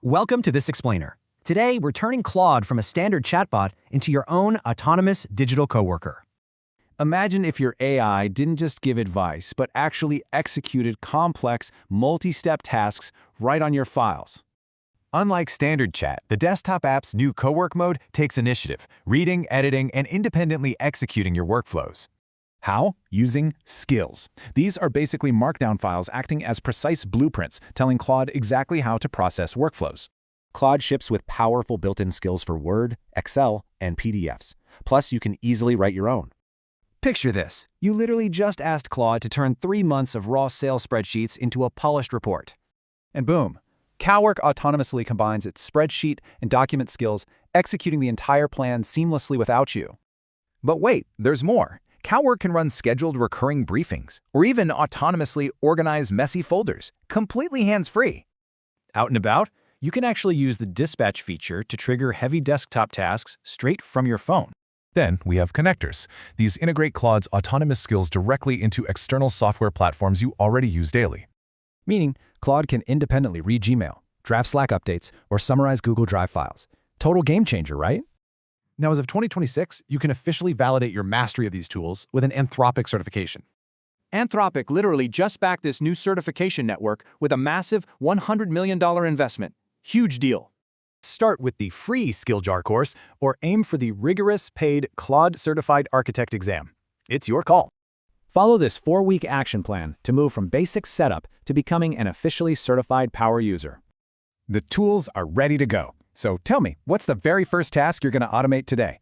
Welcome to This Explainer. Today, we're turning Claude from a standard chatbot into your own autonomous digital coworker. Imagine if your AI didn't just give advice, but actually executed complex, multi-step tasks right on your files. Unlike standard chat, the desktop app's new Cowork mode takes initiative, reading, editing, and independently executing your workflows. How? Using skills. These are basically markdown files acting as precise blueprints, telling Claude exactly how to process workflows. Claude ships with powerful built-in skills for Word, Excel, and PDFs. Plus, you can easily write your own. Picture this. You literally just asked Claude to turn 3 months of raw sales spreadsheets into a polished report. And boom, Cowork autonomously combines its spreadsheet and document skills, executing the entire plan seamlessly without you. But wait, there's more. Cowork can run scheduled recurring briefings, or even autonomously organize messy folders, completely hands-free. Out and about, you can actually use the dispatch feature to trigger heavy desktop tasks straight from your phone. Then we have connectors. These integrate Claude's autonomous skills directly into external software platforms you already use daily. Meaning, Claude can independently read Gmail, draft Slack updates, or summarize Google Drive files. Total game changer, right? Now, as of 2026, you can officially validate your mastery of these tools with an Anthropic certification. Anthropic literally just backed this new certification network with a massive $100 million investment. Huge deal. Start with the free SkillJar course or aim for the rigorous paid Claude Certified Architect exam. It's your call. Follow this 4-week action plan to move from basic setup to becoming an officially certified power user. The tools are ready to go. So tell me, what's the very first task you're going to automate today?